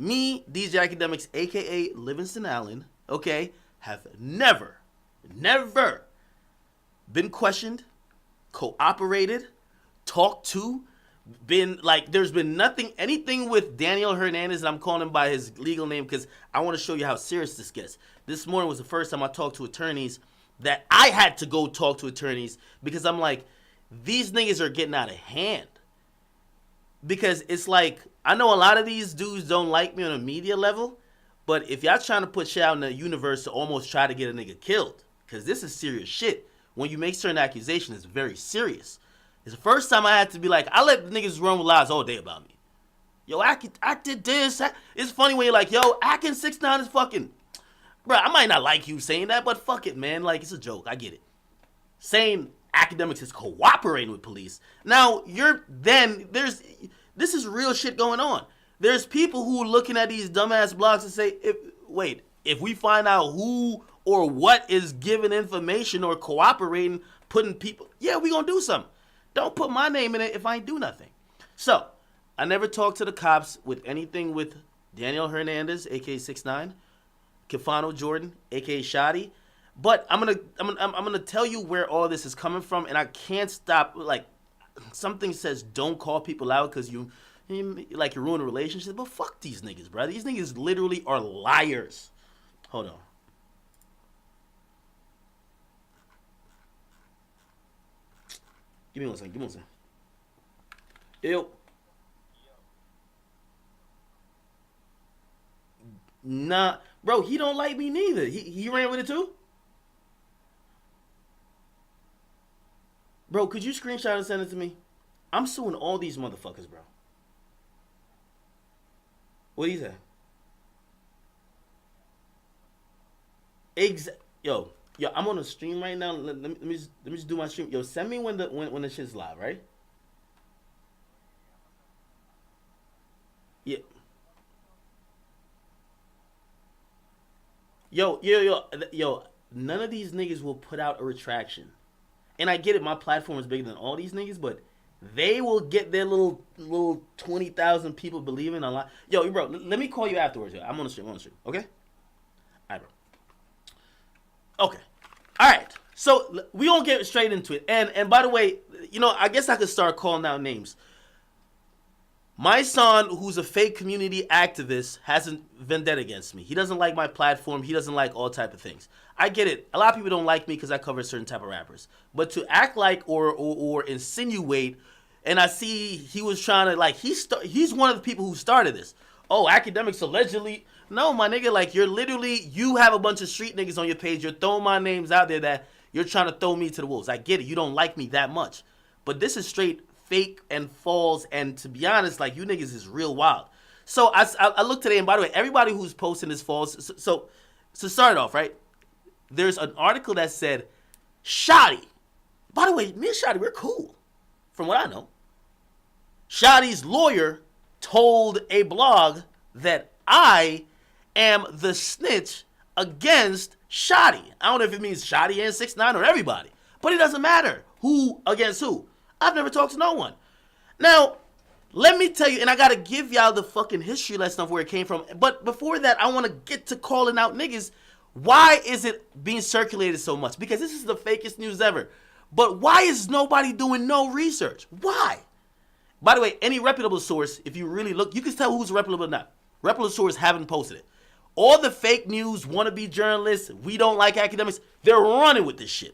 Me, DJ Academics, a.k.a. Livingston Allen, okay, have never been questioned, cooperated, talked to, been like, there's been anything with Daniel Hernandez, and I'm calling him by his legal name because I want to show you how serious this gets. This morning was the first time I talked to attorneys that I had to go talk to attorneys because I'm like, these niggas are getting out of hand. Because it's like, I know a lot of these dudes don't like me on a media level, but if y'all trying to put shit out in the universe to almost try to get a nigga killed, because this is serious shit. When you make certain accusations, it's very serious. It's the first time I had to be like, I let the niggas run with lies all day about me. Yo, I did this. It's funny when you're like, yo, Akin 6ix9ine is fucking... Bro, I might not like you saying that, but fuck it, man. Like, it's a joke. I get it. Saying academics is cooperating with police. Now, this is real shit going on. There's people who are looking at these dumbass blogs and say, if we find out who or what is giving information or cooperating, putting people, yeah, we gonna do something. Don't put my name in it if I ain't do nothing. So, I never talked to the cops with anything with Daniel Hernandez, a.k.a. 6ix9ine, Kefano Jordan, a.k.a. Shotty. But I'm gonna tell you where all this is coming from, and I can't stop. Like, something says don't call people out because you ruin a relationship. But fuck these niggas, bro. These niggas literally are liars. Hold on. Give me one second. Ew. Nah, bro. He don't like me neither. He ran with it too. Bro, could you screenshot and send it to me? I'm suing all these motherfuckers, bro. What do you say? Yo, I'm on a stream right now. Let me just do my stream. Yo, send me when the shit's live, right? Yeah. Yo, none of these niggas will put out a retraction. And I get it, my platform is bigger than all these niggas, but they will get their little 20,000 people believing a lot. Yo, bro, let me call you afterwards. Yo. I'm on the stream, okay? All right, bro. Okay. All right. So we gonna get straight into it. And by the way, I guess I could start calling out names. My son, who's a fake community activist, has a vendetta against me. He doesn't like my platform. He doesn't like all type of things. I get it. A lot of people don't like me because I cover certain type of rappers. But to act like or insinuate, and I see he was trying to, like, he's one of the people who started this. Oh, academics allegedly. No, my nigga, like, you have a bunch of street niggas on your page. You're throwing my names out there that you're trying to throw me to the wolves. I get it. You don't like me that much. But this is straight fake and false, and to be honest, like, you niggas is real wild. So I looked today, and by the way, everybody who's posting is false. So start it off, right? There's an article that said, Shotty. By the way, me and Shotty, we're cool, from what I know. Shotty's lawyer told a blog that I am the snitch against Shotty. I don't know if it means Shotty and 6ix9ine or everybody, but it doesn't matter who against who. I've never talked to no one. Now, let me tell you, and I gotta give y'all the fucking history lesson of where it came from. But before that, I want to get to calling out niggas. Why is it being circulated so much? Because this is the fakest news ever. But why is nobody doing no research? Why? By the way, any reputable source, if you really look, you can tell who's reputable or not. Reputable source haven't posted it. All the fake news, wannabe journalists, we don't like academics, they're running with this shit.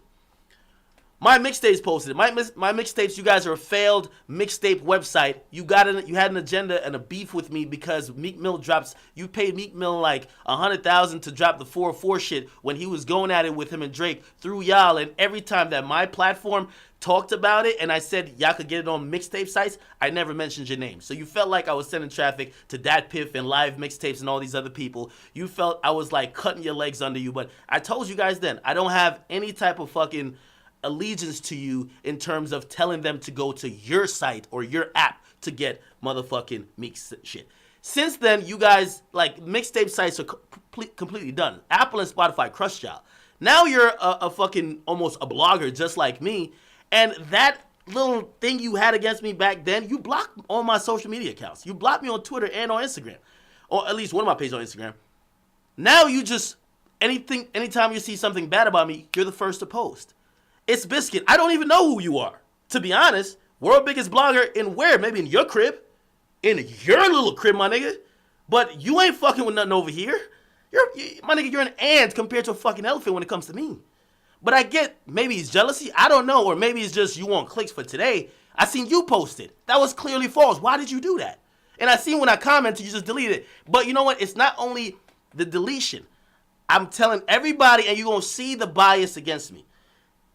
My mixtapes posted it. My mixtapes, you guys are a failed mixtape website. You had an agenda and a beef with me because Meek Mill drops. You paid Meek Mill like $100,000 to drop the 404 shit when he was going at it with him and Drake through y'all. And every time that my platform talked about it and I said y'all could get it on mixtape sites, I never mentioned your name. So you felt like I was sending traffic to Dat Piff and Live Mixtapes and all these other people. You felt I was like cutting your legs under you. But I told you guys then, I don't have any type of fucking allegiance to you in terms of telling them to go to your site or your app to get motherfucking Meek's shit. Since then, you guys, like, mixtape sites are completely done. Apple and Spotify crushed y'all. Now you're a fucking almost a blogger just like me, and that little thing you had against me back then, you blocked all my social media accounts. You blocked me on Twitter and on Instagram. or at least one of my pages on Instagram. Now you just, anytime you see something bad about me, you're the first to post. It's Biscuit. I don't even know who you are. To be honest, world biggest blogger in where? Maybe in your crib. In your little crib, my nigga. But you ain't fucking with nothing over here. My nigga, you're an ant compared to a fucking elephant when it comes to me. But I get, maybe it's jealousy. I don't know. Or maybe it's just you want clicks for today. I seen you post it. That was clearly false. Why did you do that? And I seen when I commented, you just deleted it. But you know what? It's not only the deletion. I'm telling everybody, and you're going to see the bias against me.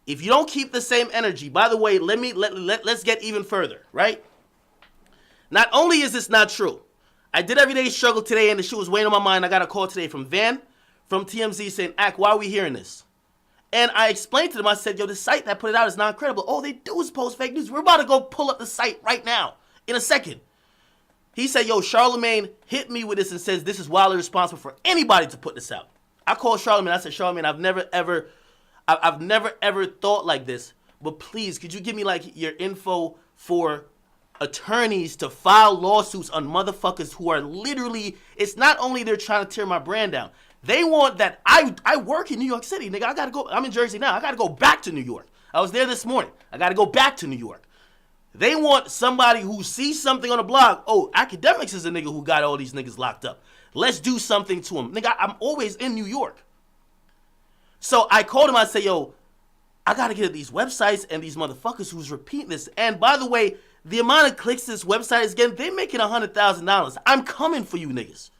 If you don't keep the same energy, by the way, let's get even further, right? Not only is this not true, I did Everyday Struggle today, and the shit was weighing on my mind. I got a call today from Van, from TMZ, saying, Ak, why are we hearing this? And I explained to them, I said, yo, the site that put it out is not credible. All they do is post fake news. We're about to go pull up the site right now, in a second. He said, yo, Charlemagne hit me with this and says this is wildly responsible for anybody to put this out. I called Charlemagne. I said, Charlemagne, I've never ever thought like this, but please, could you give me like your info for attorneys to file lawsuits on motherfuckers who are literally, it's not only they're trying to tear my brand down, they want that I work in New York City, nigga. I gotta go, I'm in Jersey now. I gotta go back to New York. I was there this morning. I gotta go back to New York. They want somebody who sees something on a blog. Oh, Akademiks is a nigga who got all these niggas locked up. Let's do something to him. Nigga, I'm always in New York. So I called him. I said, yo, I got to get at these websites and these motherfuckers who's repeating this. And by the way, the amount of clicks this website is getting, they're making $100,000. I'm coming for you niggas.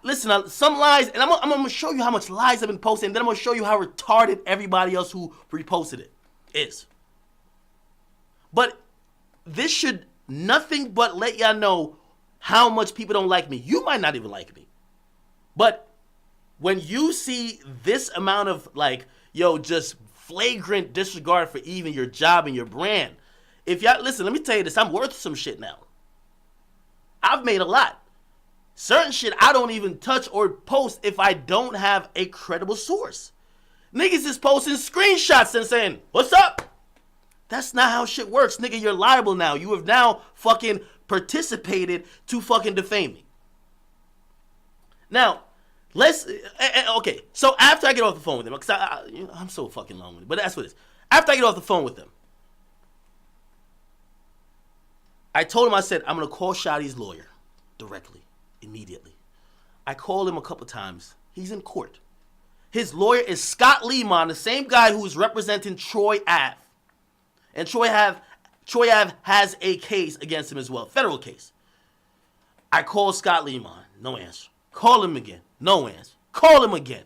Listen, some lies, and I'm going to show you how much lies I've been posting, and then I'm going to show you how retarded everybody else who reposted it is. But this should nothing but let y'all know how much people don't like me. You might not even like me. But when you see this amount of like, yo, just flagrant disregard for even your job and your brand. If y'all, listen, let me tell you this. I'm worth some shit now. I've made a lot. Certain shit I don't even touch or post if I don't have a credible source. Niggas is posting screenshots and saying, what's up? That's not how shit works. Nigga, you're liable now. You have now fucking participated to fucking defame me. Now, okay, so after I get off the phone with them, because I'm so fucking long-winded, but that's what it is. After I get off the phone with them, I told him, I said, I'm going to call Shotty's lawyer directly, immediately. I called him a couple times. He's in court. His lawyer is Scott Lehman, the same guy who's representing Troy Ave. And Troy Ave has a case against him as well, federal case. I called Scott Lehman, no answer. Call him again, no answer. Call him again.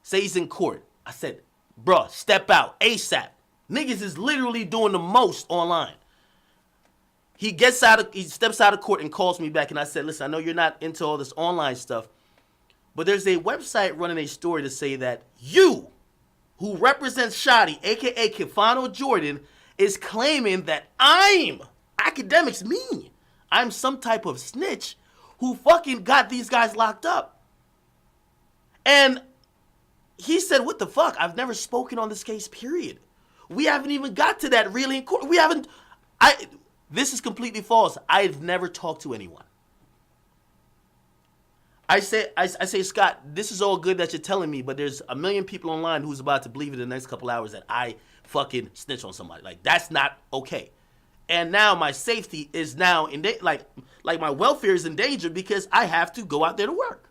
Say he's in court. I said, bruh, step out, ASAP. Niggas is literally doing the most online. He steps out of court and calls me back, and I said, listen, I know you're not into all this online stuff, but there's a website running a story to say that you, who represents Shotty, a.k.a. Kefano Jordan, is claiming that I'm, Akademiks, me, I'm some type of snitch who fucking got these guys locked up. And he said, what the fuck? I've never spoken on this case, period. We haven't even got to that really in court. This is completely false. I've never talked to anyone. I say, Scott, this is all good that you're telling me, but there's a million people online who's about to believe in the next couple hours that I fucking snitch on somebody. Like, that's not okay. And now my safety is now in like my welfare is in danger because I have to go out there to work.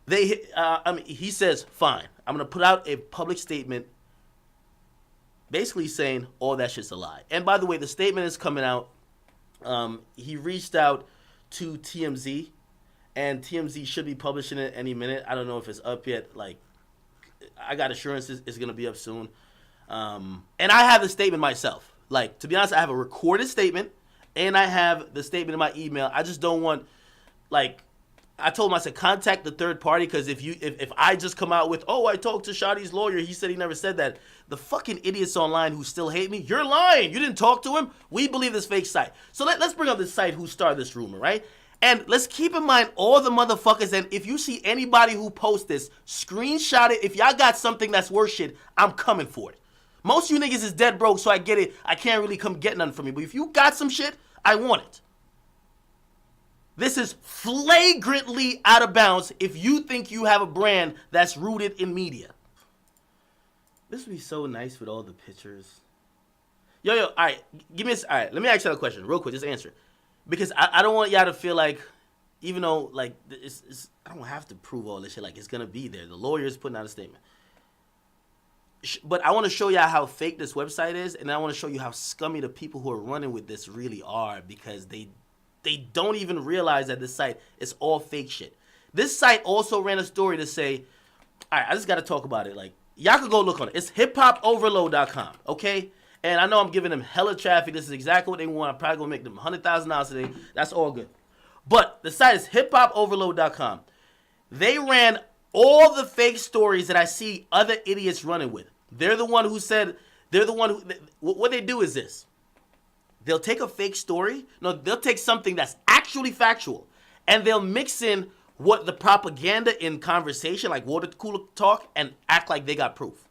He says, fine, I'm going to put out a public statement basically saying all that shit's a lie. And by the way, the statement is coming out. He reached out to TMZ, and TMZ should be publishing it any minute. I don't know if it's up yet. Like, I got assurances it's going to be up soon. And I have the statement myself. Like, to be honest, I have a recorded statement, and I have the statement in my email. I just don't want, like, I told him, I said, contact the third party, because if I just come out with, oh, I talked to Shotty's lawyer, he said he never said that. The fucking idiots online who still hate me, you're lying. You didn't talk to him. We believe this fake site. So let's bring up this site who started this rumor, right? And let's keep in mind all the motherfuckers, and if you see anybody who posts this, screenshot it. If y'all got something that's worth shit, I'm coming for it. Most of you niggas is dead broke, so I get it. I can't really come get nothing from you. But if you got some shit, I want it. This is flagrantly out of bounds if you think you have a brand that's rooted in media. This would be so nice with all the pictures. Yo, all right, all right, let me ask you a question real quick, just answer. Because I don't want y'all to feel like, even though, like, I don't have to prove all this shit, like, it's going to be there. The lawyer's putting out a statement. But I want to show y'all how fake this website is, and I want to show you how scummy the people who are running with this really are, because they don't even realize that this site is all fake shit. This site also ran a story to say, all right, I just got to talk about it. Like, y'all could go look on it. It's hiphopoverload.com, okay? And I know I'm giving them hella traffic. This is exactly what they want. I'm probably going to make them $100,000 today. That's all good. But the site is hiphopoverload.com. They ran all the fake stories that I see other idiots running with. They're the one who said, what they do is this. They'll take a fake story. No, they'll take something that's actually factual, and they'll mix in what the propaganda in conversation, like water cooler talk, and act like they got proof.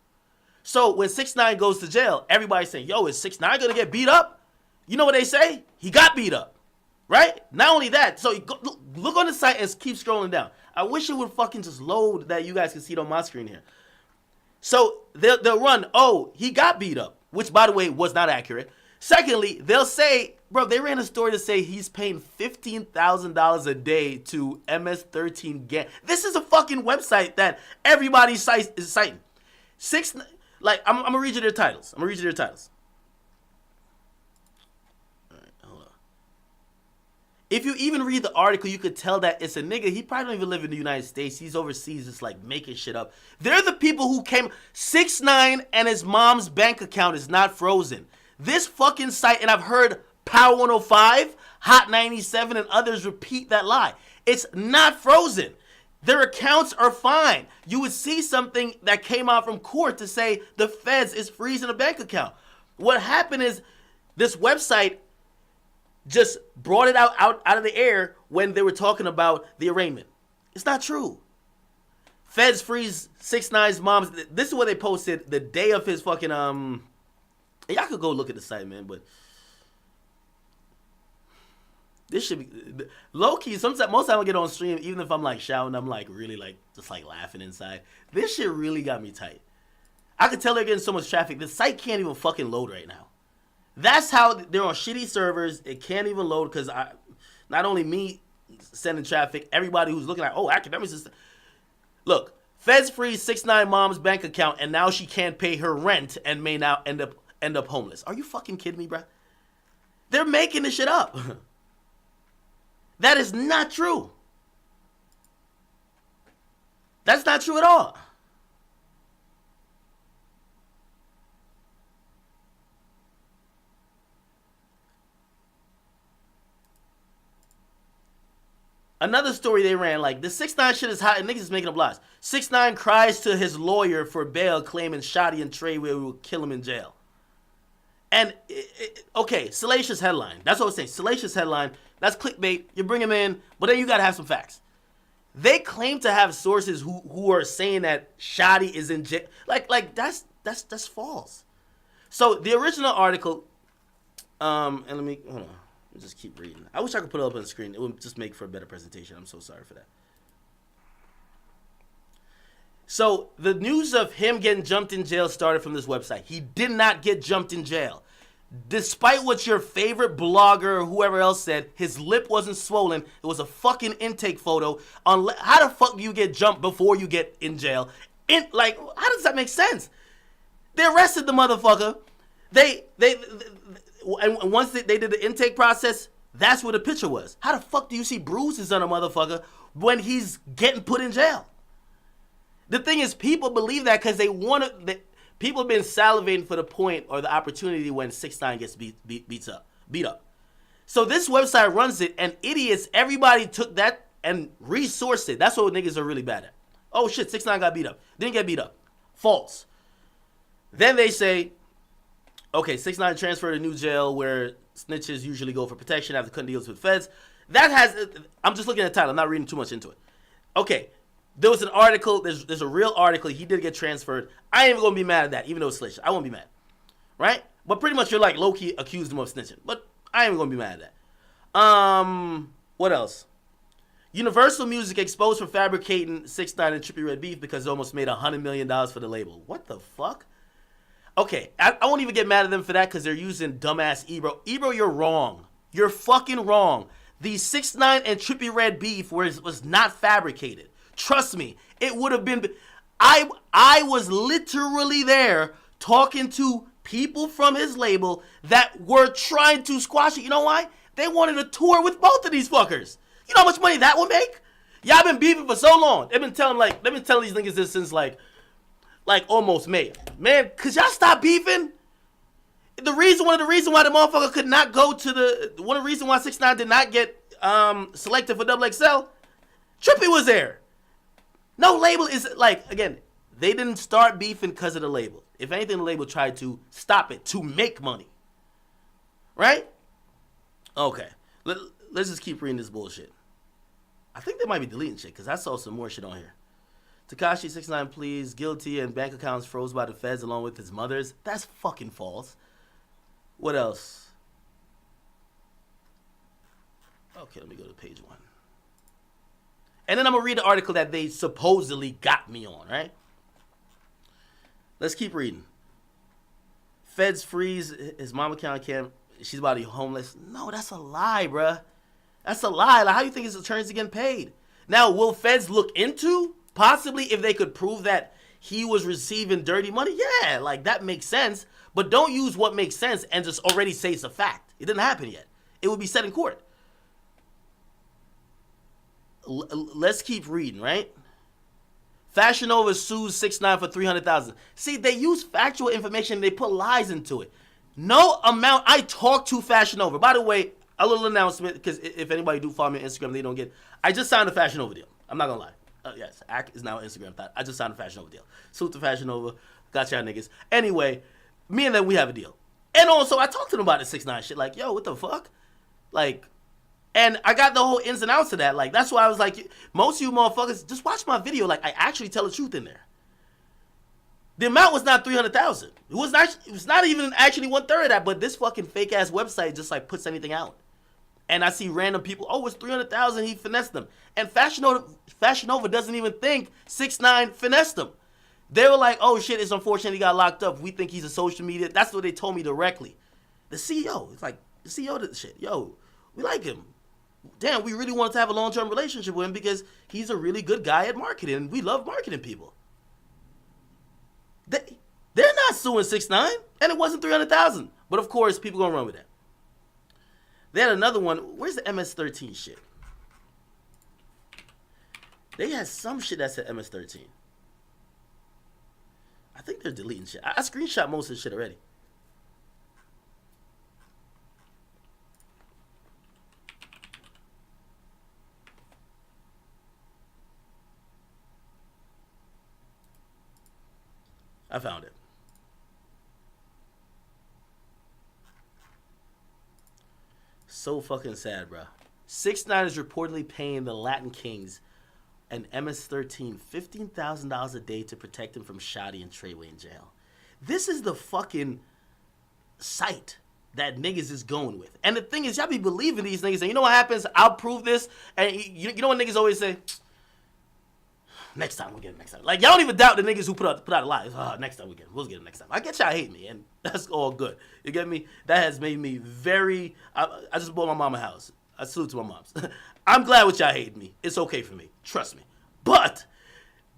So when 6ix9ine goes to jail, everybody's saying, yo, is 6ix9ine going to get beat up? You know what they say? He got beat up, right? Not only that, so look on the site and keep scrolling down. I wish it would fucking just load that you guys can see it on my screen here. So they'll run, oh, he got beat up, which, by the way, was not accurate. Secondly, they'll say, bro, they ran a story to say he's paying $15,000 a day to MS-13 gang. This is a fucking website that everybody is citing. Like, I'm going to read you their titles. All right, hold on. If you even read the article, you could tell that it's a nigga. He probably don't even live in the United States. He's overseas just, like, making shit up. They're the people who came. 6ix9ine and his mom's bank account is not frozen. This fucking site, and I've heard Power 105, Hot 97, and others repeat that lie. It's not frozen. Their accounts are fine. You would see something that came out from court to say the feds is freezing a bank account. What happened is this website just brought it out of the air when they were talking about the arraignment. It's not true. Feds freeze 6ix9ine's mom's. This is what they posted the day of his fucking y'all could go look at the site, man, but this should be low key. Most time I get on stream, even if I'm like shouting, I'm like really like just like laughing inside. This shit really got me tight. I could tell they're getting so much traffic. The site can't even fucking load right now. That's how they're on shitty servers. It can't even load because not only me sending traffic, everybody who's looking at academics is. Look, feds freeze 6ix9ine mom's bank account, and now she can't pay her rent and may now end up homeless. Are you fucking kidding me, bruh? They're making this shit up. That is not true. That's not true at all. Another story they ran, like, the 6ix9ine shit is hot and niggas is making up lies. 6ix9ine cries to his lawyer for bail, claiming Shotty and Trey will kill him in jail. And, okay, salacious headline. That's what I was saying. Salacious headline. That's clickbait. You bring him in, but then you got to have some facts. They claim to have sources who are saying that Shotty is in jail. Like that's false. So the original article, and let me, hold on. Let me just keep reading. I wish I could put it up on the screen. It would just make for a better presentation. I'm so sorry for that. So the news of him getting jumped in jail started from this website. He did not get jumped in jail. Despite what your favorite blogger or whoever else said, his lip wasn't swollen. It was a fucking intake photo. How the fuck do you get jumped before you get in jail? How does that make sense? They arrested the motherfucker. And once they did the intake process, that's where the picture was. How the fuck do you see bruises on a motherfucker when he's getting put in jail? The thing is, people believe that because they want to. People have been salivating for the point or the opportunity when 6ix9ine gets beat up. So this website runs it, and idiots, everybody took that and resourced it. That's what niggas are really bad at. Oh shit, 6ix9ine got beat up. Didn't get beat up. False. Then they say, okay, 6ix9ine transferred to new jail where snitches usually go for protection after cutting deals with feds. I'm just looking at the title. I'm not reading too much into it. Okay. There was an article, there's a real article, he did get transferred. I ain't even gonna be mad at that, even though it's salacious. I won't be mad, right? But pretty much you're like low-key accused him of snitching. But I ain't even gonna be mad at that. What else? Universal Music exposed for fabricating 6ix9ine and Trippie Redd beef because it almost made $100 million for the label. What the fuck? Okay, I won't even get mad at them for that because they're using dumbass Ebro. Ebro, you're wrong. You're fucking wrong. The 6ix9ine and Trippie Redd beef was not fabricated. Trust me, it would have been. I was literally there talking to people from his label that were trying to squash it. You know why? They wanted a tour with both of these fuckers. You know how much money that would make? Y'all been beefing for so long. They've been telling these niggas this since like almost May. Man, could y'all stop beefing? One of the reasons why the motherfucker could not go to one of the reasons why 6ix9ine did not get selected for XXL, Trippie was there. No label is like, again, they didn't start beefing because of the label. If anything, the label tried to stop it to make money. Right? Okay. Let's just keep reading this bullshit. I think they might be deleting shit because I saw some more shit on here. Tekashi 6ix9ine pleads guilty and bank accounts froze by the feds along with his mother's. That's fucking false. What else? Okay, let me go to page 1. And then I'm going to read the article that they supposedly got me on, right? Let's keep reading. Feds freeze his mom account. She's about to be homeless. No, that's a lie, bruh. That's a lie. Like, how do you think his attorneys are getting paid? Now, will feds look into possibly if they could prove that he was receiving dirty money? Yeah, like that makes sense. But don't use what makes sense and just already say it's a fact. It didn't happen yet. It would be said in court. Let's keep reading, right? Fashion Nova sues 6ix9ine for $300,000. See, they use factual information. They put lies into it. No amount. I talked to Fashion Nova. By the way, a little announcement, because if anybody do follow me on Instagram, they don't get. I just signed a Fashion Nova deal. I'm not gonna lie. Yes, Act is now an Instagram thought. I just signed a Fashion Nova deal. Salute to Fashion Nova. Got y'all niggas. Anyway, me and them, we have a deal. And also, I talked to them about the 6ix9ine shit. Like, yo, what the fuck? Like, and I got the whole ins and outs of that. Like, that's why I was like, most of you motherfuckers, just watch my video. Like, I actually tell the truth in there. The amount was not $300,000. It was not even actually 1/3 of that. But this fucking fake ass website just like puts anything out. And I see random people, oh, it's $300,000. He finessed them. And Fashion Nova doesn't even think 6ix9ine finessed them. They were like, oh shit, it's unfortunate he got locked up. We think he's a social media. That's what they told me directly. The CEO, it's like the CEO did the shit. Yo, we like him. Damn, we really wanted to have a long-term relationship with him because he's a really good guy at marketing. We love marketing people. They're not suing 6ix9ine, and it wasn't $300,000. But of course, people gonna run with that. They had another one. Where's the MS-13 shit? They had some shit that said MS-13. I think they're deleting shit. I screenshot most of the shit already. I found it. So fucking sad, bro. 6ix9ine is reportedly paying the Latin Kings and MS-13 $15,000 a day to protect him from Shotty and Treyway in jail. This is the fucking site that niggas is going with. And the thing is, y'all be believing these niggas. And you know what happens? I'll prove this. And you know what niggas always say? Next time we'll get it next time. Like, y'all don't even doubt the niggas who put out a lie. Oh, next time we'll get it next time. I get y'all hate me, and that's all good. You get me? That has made me very... I just bought my mama a house. I salute to my moms. I'm glad with y'all hating me. It's okay for me. Trust me. But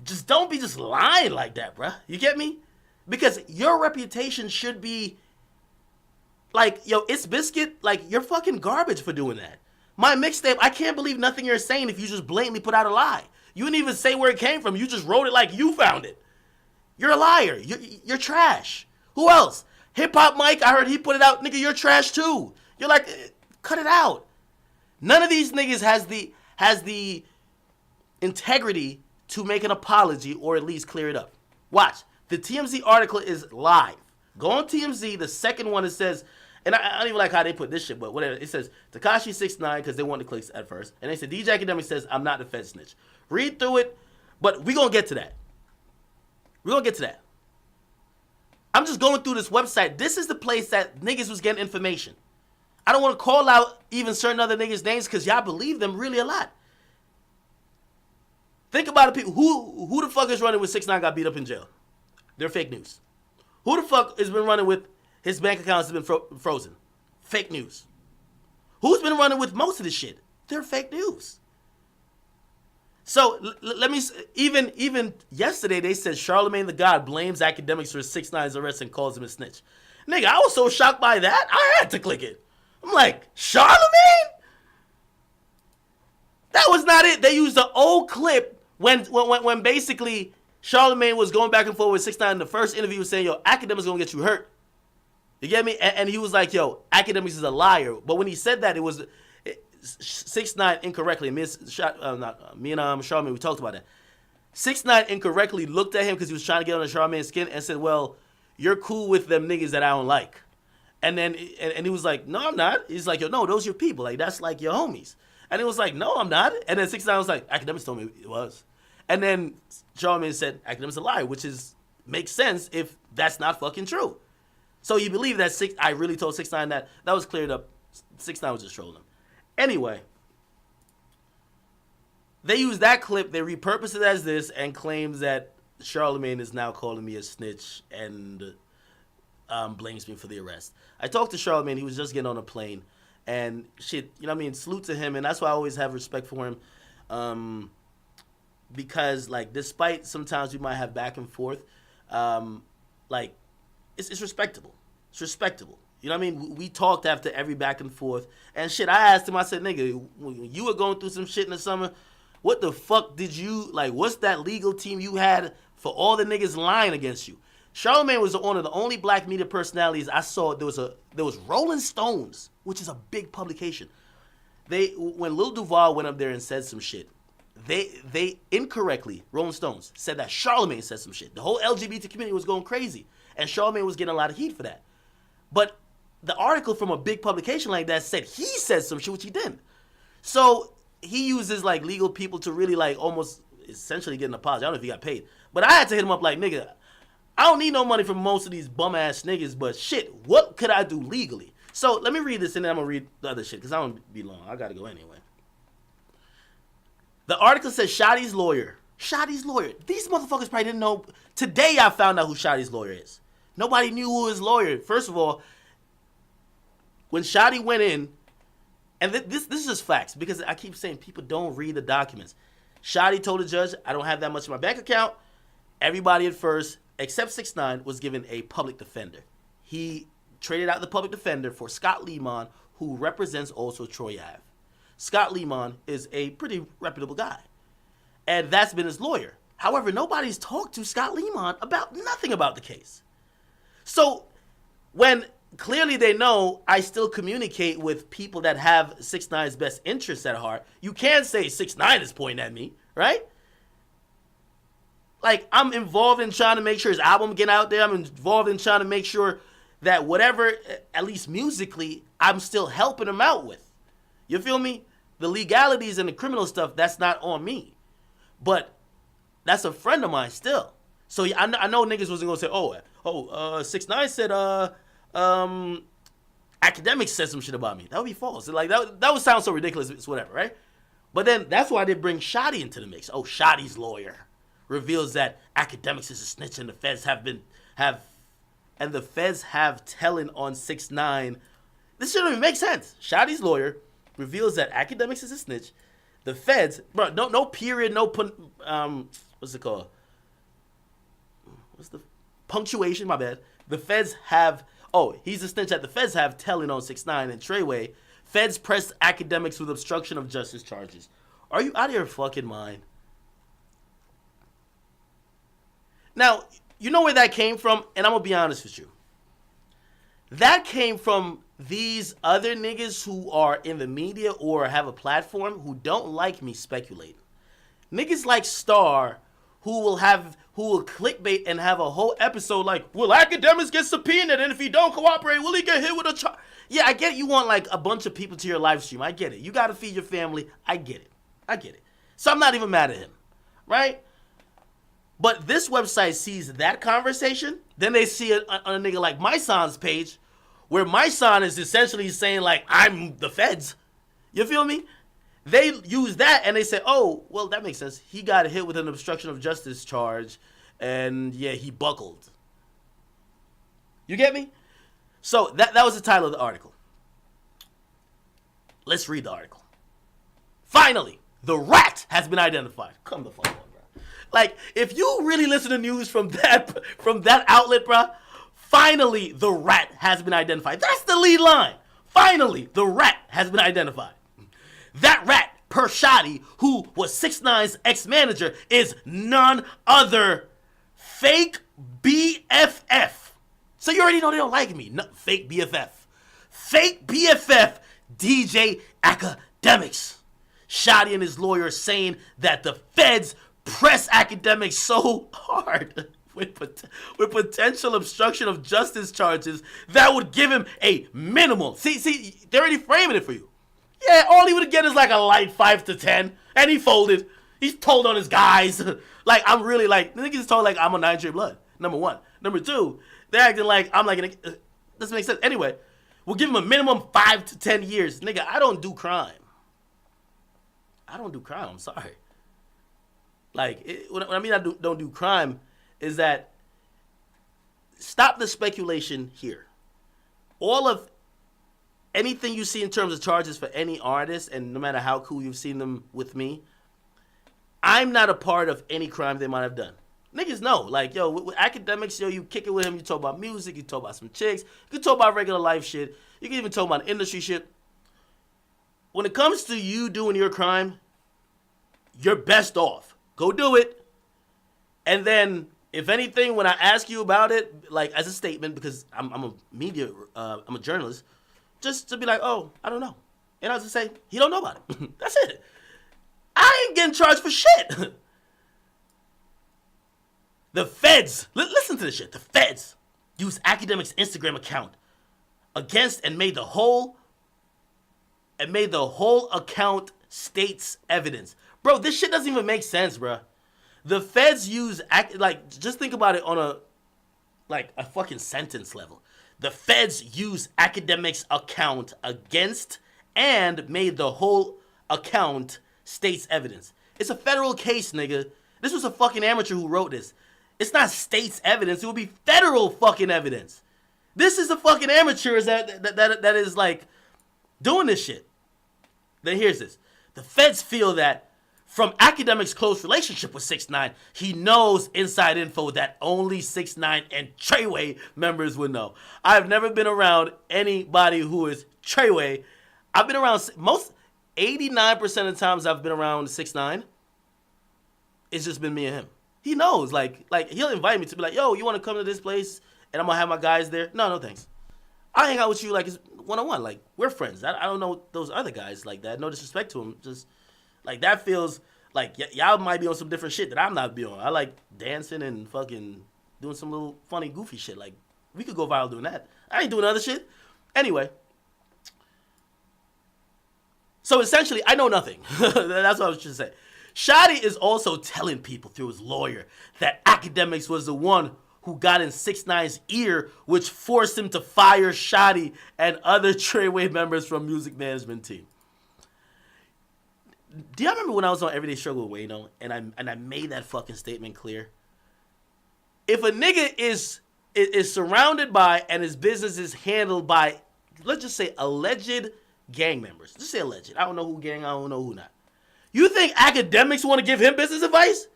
just don't be just lying like that, bruh. You get me? Because your reputation should be... Like, yo, It's Biscuit, like, you're fucking garbage for doing that. My mixtape, I can't believe nothing you're saying if you just blatantly put out a lie. You didn't even say where it came from. You just wrote it like you found it. You're a liar. You're trash. Who else? Hip Hop Mike, I heard he put it out. Nigga, you're trash too. You're like, cut it out. None of these niggas has the integrity to make an apology or at least clear it up. Watch. The TMZ article is live. Go on TMZ. The second one, it says, and I don't even like how they put this shit, but whatever. It says, Tekashi 6ix9ine, because they wanted the clicks at first. And they said, DJ Akademiks says, I'm not the Fed snitch. Read through it, but we're going to get to that. We're going to get to that. I'm just going through this website. This is the place that niggas was getting information. I don't want to call out even certain other niggas' names because y'all believe them really a lot. Think about it, people. Who the fuck is running with 6ix9ine got beat up in jail? They're fake news. Who the fuck has been running with his bank accounts has been frozen? Fake news. Who's been running with most of this shit? They're fake news. So let me, even yesterday they said Charlamagne the God blames Akademiks for 6ix9ine's arrest and calls him a snitch. Nigga, I was so shocked by that, I had to click it. I'm like, Charlamagne? That was not it. They used the old clip when basically Charlamagne was going back and forth with 6ix9ine in the first interview, was saying, yo, Akademiks gonna get you hurt. You get me? And he was like, yo, Akademiks is a liar. But when he said that, it was 6ix9ine incorrectly. Me and Charlamagne, we talked about that. 6ix9ine incorrectly looked at him because he was trying to get on the Charlamagne's skin and said, well, you're cool with them niggas that I don't like. And then and he was like, no, I'm not. He's like, yo, no, those are your people. Like, that's like your homies. And he was like, no, I'm not. And then 6ix9ine was like, Akademiks told me it was. And then Charlamagne said, Akademiks a liar, which makes sense if that's not fucking true. So you believe that I really told 6ix9ine that? That was cleared up. 6ix9ine was just trolling him. Anyway, they use that clip, they repurpose it as this, and claims that Charlamagne is now calling me a snitch and blames me for the arrest. I talked to Charlamagne, he was just getting on a plane, and shit, you know what I mean, salute to him, and that's why I always have respect for him, because, like, despite sometimes we might have back and forth, like, it's respectable. It's respectable. You know what I mean? We talked after every back and forth. And shit, I asked him, I said, nigga, when you were going through some shit in the summer, what the fuck did you, like, what's that legal team you had for all the niggas lying against you? Charlamagne was one of the only black media personalities I saw. There was Rolling Stones, which is a big publication. When Lil Duval went up there and said some shit, they incorrectly, Rolling Stones, said that Charlamagne said some shit. The whole LGBT community was going crazy. And Charlamagne was getting a lot of heat for that. But the article from a big publication like that said he said some shit, which he didn't. So he uses, like, legal people to really, like, almost essentially get an apology. I don't know if he got paid. But I had to hit him up like, nigga, I don't need no money from most of these bum-ass niggas, but shit, what could I do legally? So let me read this, and then I'm going to read the other shit, because I don't want to be long. I got to go anyway. The article says Shotty's lawyer. Shotty's lawyer. These motherfuckers probably didn't know. Today I found out who Shotty's lawyer is. Nobody knew who his lawyer. First of all, when Shotty went in, and this is just facts, because I keep saying people don't read the documents. Shotty told the judge, I don't have that much in my bank account. Everybody at first, except 6ix9ine, was given a public defender. He traded out the public defender for Scott Lemon, who represents also Troy Ave. Scott Lemon is a pretty reputable guy. And that's been his lawyer. However, nobody's talked to Scott Lemon about nothing about the case. So when clearly they know I still communicate with people that have 6ix9ine's best interests at heart, you can't say 6ix9ine is pointing at me, right? Like, I'm involved in trying to make sure his album get out there. I'm involved in trying to make sure that whatever, at least musically, I'm still helping him out with. You feel me? The legalities and the criminal stuff, that's not on me. But that's a friend of mine still. So I know niggas wasn't going to say, 6ix9ine said, Akademiks said some shit about me. That would be false. Like, that would sound so ridiculous. It's whatever, right? But then that's why they bring Shotty into the mix. Oh, Shotty's lawyer reveals that Akademiks is a snitch and the feds have telling on 6ix9ine. This shouldn't even make sense. Shotty's lawyer reveals that Akademiks is a snitch. The feds, bro, no period, no what's it called? What's the punctuation? My bad. The feds have, he's a snitch that the feds have telling on 6ix9ine and Treyway. Feds press Akademiks with obstruction of justice charges. Are you out of your fucking mind? Now, you know where that came from, and I'm going to be honest with you. That came from these other niggas who are in the media or have a platform who don't like me speculating. Niggas like Star who will clickbait and have a whole episode like, will Akademiks get subpoenaed, and if he don't cooperate, will he get hit with a charge? Yeah, I get it. You want like a bunch of people to your live stream. I get it. You got to feed your family. I get it. So I'm not even mad at him, right? But this website sees that conversation, then they see it on a nigga like my son's page, Where my son is essentially saying, like, I'm the feds. You feel me? They use that and they say, oh, well, that makes sense. He got hit with an obstruction of justice charge, and yeah, he buckled. You get me? So that was the title of the article. Let's read the article. Finally, the rat has been identified. Come the fuck on, bro. Like, if you really listen to news from that outlet, bro, finally, the rat has been identified. That's the lead line. Finally, the rat has been identified. That rat, per Shoddy, who was 6ix9ine's ex-manager, is none other fake BFF. So you already know they don't like me. No, fake BFF. Fake BFF DJ Akademiks. Shoddy and his lawyer are saying that the feds press Akademiks so hard with potential obstruction of justice charges that would give him a minimal. See, they're already framing it for you. Yeah, all he would get is like a light 5 to 10, and he folded. He's told on his guys. Like, I'm really like, the niggas told like I'm a Nigerian blood, number one. Number two, they're acting like I'm like, doesn't make sense. Anyway, we'll give him a minimum 5 to 10 years. Nigga, I don't do crime. I'm sorry. Like, what I mean I don't do crime is that stop the speculation here. All of anything you see in terms of charges for any artist, and no matter how cool you've seen them with me, I'm not a part of any crime they might have done. Niggas know. Like, yo, with Akademiks, yo, you kick it with him, you talk about music, you talk about some chicks, you can talk about regular life shit, you can even talk about industry shit. When it comes to you doing your crime, you're best off. Go do it. And then, if anything, when I ask you about it, like, as a statement, because I'm a journalist, just to be like, oh, I don't know. And I'll just say, he don't know about it. That's it. I ain't getting charged for shit. The feds, listen to this shit. The feds used Akademiks' Instagram account against and made the whole account states evidence. Bro, this shit doesn't even make sense, bro. The feds use, just think about it on a fucking sentence level. The feds use Akademiks' account against and made the whole account states evidence. It's a federal case, nigga. This was a fucking amateur who wrote this. It's not states evidence. It would be federal fucking evidence. This is the fucking amateurs that is like doing this shit. Then here's this. The feds feel that from Akademiks' close relationship with 6ix9ine, he knows inside info that only 6ix9ine and Treyway members would know. I've never been around anybody who is Treyway. I've been around 89% of the times I've been around 6ix9ine. It's just been me and him. He knows, like he'll invite me to be like, yo, you want to come to this place and I'm gonna have my guys there? No, thanks. I hang out with you like it's one-on-one. Like, we're friends. I don't know those other guys like that. No disrespect to them. Just like that feels like y'all might be on some different shit that I'm not be on. I like dancing and fucking doing some little funny, goofy shit. Like, we could go viral doing that. I ain't doing other shit. Anyway. So essentially, I know nothing. That's what I was trying to say. Shoddy is also telling people through his lawyer that Akademiks was the one who got in 6ix9ine's ear, which forced him to fire Shoddy and other Treyway members from music management team. Do y'all remember when I was on Everyday Struggle with Wayno and I made that fucking statement clear? If a nigga is surrounded by and his business is handled by, let's just say, alleged gang members. Just say alleged. I don't know who gang, I don't know who not. You think Akademiks want to give him business advice?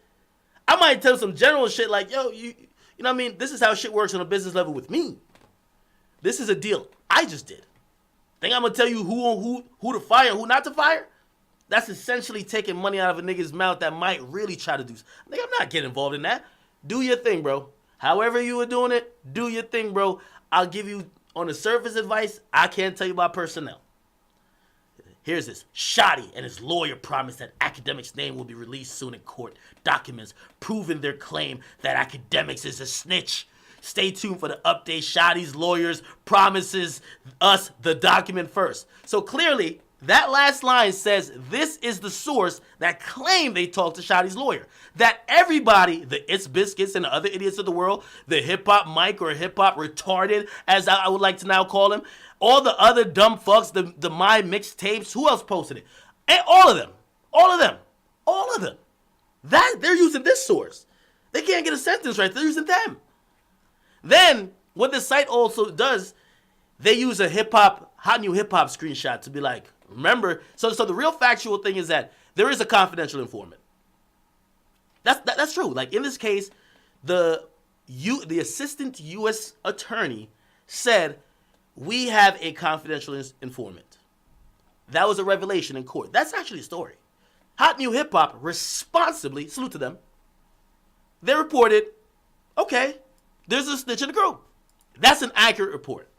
I might tell some general shit like, yo, you know what I mean? This is how shit works on a business level with me. This is a deal I just did. Think I'm going to tell you who to fire and who not to fire? That's essentially taking money out of a nigga's mouth that might really try to do. Nigga, I'm not getting involved in that. Do your thing, bro. However you were doing it, do your thing, bro. I'll give you on the surface advice. I can't tell you about personnel. Here's this. Shoddy and his lawyer promised that Akademiks' name will be released soon in court documents proving their claim that Akademiks is a snitch. Stay tuned for the update. Shoddy's lawyers promises us the document first. So clearly, That last line says this is the source that claimed they talked to Shotty's lawyer. That everybody, the It's Biscuits and the other idiots of the world, the hip-hop Mike or hip-hop retarded, as I would like to now call him, all the other dumb fucks, the My Mixtapes, who else posted it? And all of them. That they're using this source. They can't get a sentence right. They're using them. Then, what the site also does, they use a hot new hip-hop screenshot to be like, remember, so the real factual thing is that there is a confidential informant. That's true. Like in this case, the assistant U.S. attorney said, we have a confidential informant. That was a revelation in court. That's actually a story. Hot New Hip Hop responsibly, salute to them, they reported, okay, there's a snitch in the group. That's an accurate report.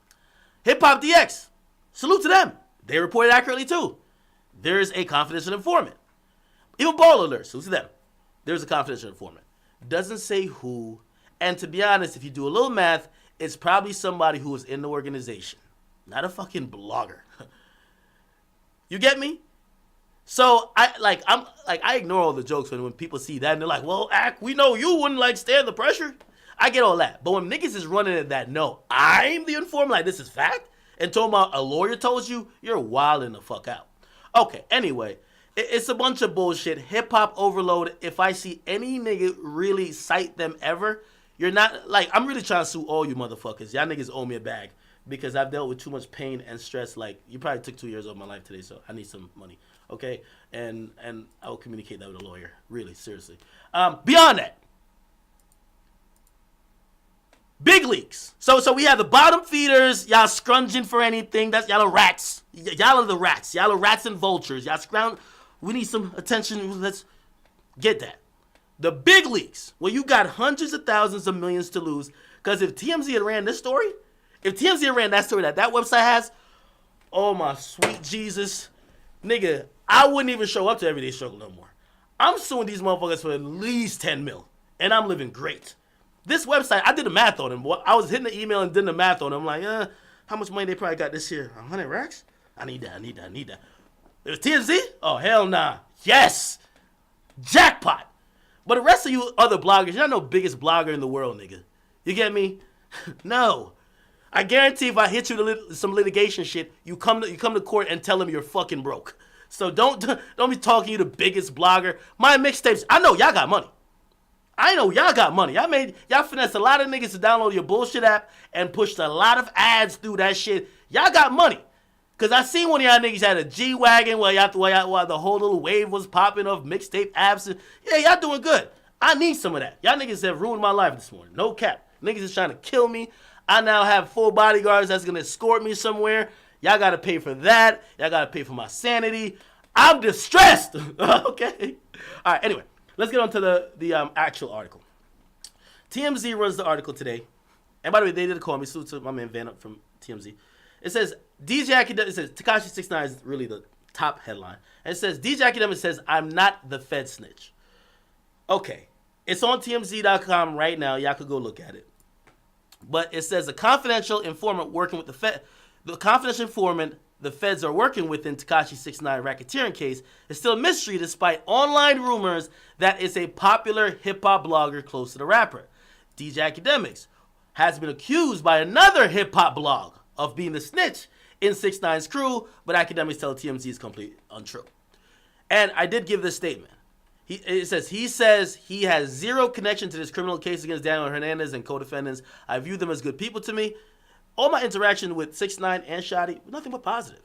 Hip Hop DX, salute to them. They reported accurately too. There's a confidential informant. Even Ball Alert, salute to them. There's a confidential informant. Doesn't say who. And to be honest, if you do a little math, it's probably somebody who was in the organization. Not a fucking blogger. You get me? So I ignore all the jokes when people see that and they're like, well, Ak, we know you wouldn't like stand the pressure. I get all that. But when niggas is running at that, no, I'm the informant, like this is fact, and talking about a lawyer told you, you're wilding the fuck out. Okay, anyway, it's a bunch of bullshit. Hip-hop overload. If I see any nigga really cite them ever, you're not, like, I'm really trying to sue all you motherfuckers. Y'all niggas owe me a bag because I've dealt with too much pain and stress. Like, you probably took 2 years of my life today, so I need some money, okay? And I will communicate that with a lawyer. Really, seriously. Beyond that, big leaks. So we have the bottom feeders. Y'all scrunging for anything. That's y'all are rats. Y'all are the rats. Y'all are rats and vultures. Y'all scrounge. We need some attention. Let's get that. The big leaks. Well, you got hundreds of thousands of millions to lose. Because if TMZ had ran this story, if TMZ had ran that story that website has, oh my sweet Jesus, nigga, I wouldn't even show up to Everyday Struggle no more. I'm suing these motherfuckers for at least 10 mil. And I'm living great. This website, I did the math on them. I was hitting the email and did the math on them. I'm like, how much money they probably got this year? 100 racks? I need that. It was TMZ? Oh, hell nah. Yes. Jackpot. But the rest of you other bloggers, you're not no biggest blogger in the world, nigga. You get me? No. I guarantee if I hit you with some litigation shit, you come to court and tell them you're fucking broke. So don't be talking you the biggest blogger. My mixtapes, I know y'all got money. Y'all finessed a lot of niggas to download your bullshit app and pushed a lot of ads through that shit. Y'all got money. Because I seen one of y'all niggas had a G-Wagon while the whole little wave was popping of mixtape apps. Yeah, y'all doing good. I need some of that. Y'all niggas have ruined my life this morning. No cap. Niggas is trying to kill me. I now have 4 bodyguards that's going to escort me somewhere. Y'all got to pay for that. Y'all got to pay for my sanity. I'm distressed. Okay? All right, anyway. Let's get on to the actual article. TMZ runs the article today. And by the way, they did call me. Salute to my man Van Up from TMZ. It says, it says, Tekashi 6ix9ine is really the top headline. And it says, DJ Akademiks says, I'm not the Fed snitch. Okay. It's on TMZ.com right now. Y'all could go look at it. But it says, a confidential informant working with the Fed. The confidential informant the feds are working with in Tekashi 6ix9ine racketeering case is still a mystery despite online rumors that it's a popular hip-hop blogger close to the rapper. DJ Akademiks has been accused by another hip-hop blog of being the snitch in 6ix9ine's crew, but Akademiks tell TMZ is completely untrue. And I did give this statement. He says he has zero connection to this criminal case against Daniel Hernandez and co-defendants. I view them as good people to me. All my interaction with 6ix9ine and Shotty, nothing but positive.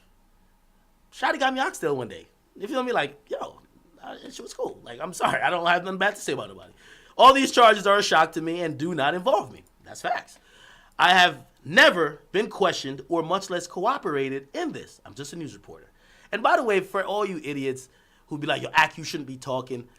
Shotty got me oxtail one day. You feel me? Like, yo, that shit was cool. Like, I'm sorry. I don't have nothing bad to say about nobody. All these charges are a shock to me and do not involve me. That's facts. I have never been questioned or much less cooperated in this. I'm just a news reporter. And by the way, for all you idiots who be like, yo, Ak, you shouldn't be talking.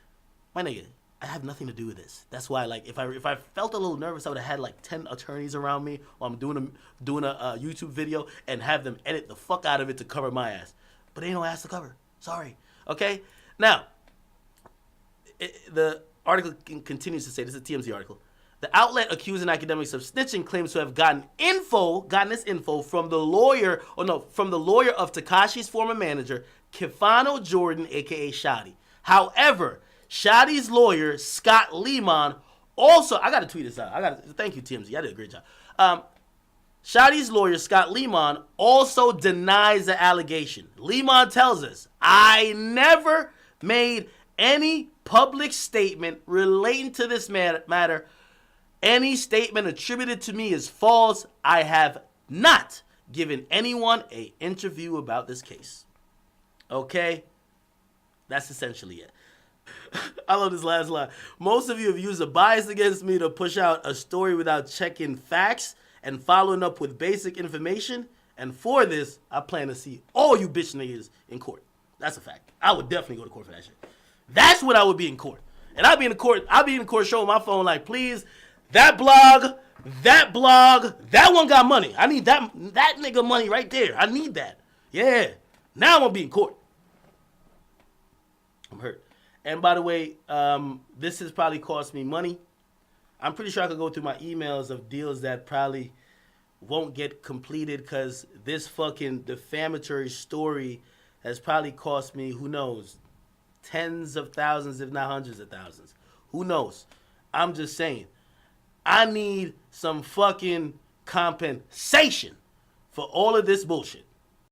My nigga, I have nothing to do with this. That's why, like, if I felt a little nervous, I would have had like 10 attorneys around me while I'm doing a YouTube video and have them edit the fuck out of it to cover my ass. But ain't no ass to cover. Sorry. Okay? Now, the article continues to say, this is a TMZ article. The outlet accusing academics of snitching claims to have gotten this info from the lawyer of Tekashi's former manager, Kefano Jordan, aka Shotty. However, Shotty's lawyer, Scott Lehman, also, I gotta tweet this out. Thank you, TMZ. I did a great job. Shotty's lawyer, Scott Lehman, also denies the allegation. Lehman tells us, I never made any public statement relating to this matter. Any statement attributed to me is false. I have not given anyone an interview about this case. Okay? That's essentially it. I love this last line. Most of you have used a bias against me to push out a story without checking facts and following up with basic information. And for this, I plan to see all you bitch niggas in court. That's a fact. I would definitely go to court for that shit. That's what I would be in court. And I'd be in court showing my phone like, please, that blog, that one got money. I need that nigga money right there. I need that. Yeah. Now I'm going to be in court. I'm hurt. And by the way, this has probably cost me money. I'm pretty sure I could go through my emails of deals that probably won't get completed because this fucking defamatory story has probably cost me, who knows, tens of thousands, if not hundreds of thousands. Who knows? I'm just saying. I need some fucking compensation for all of this bullshit.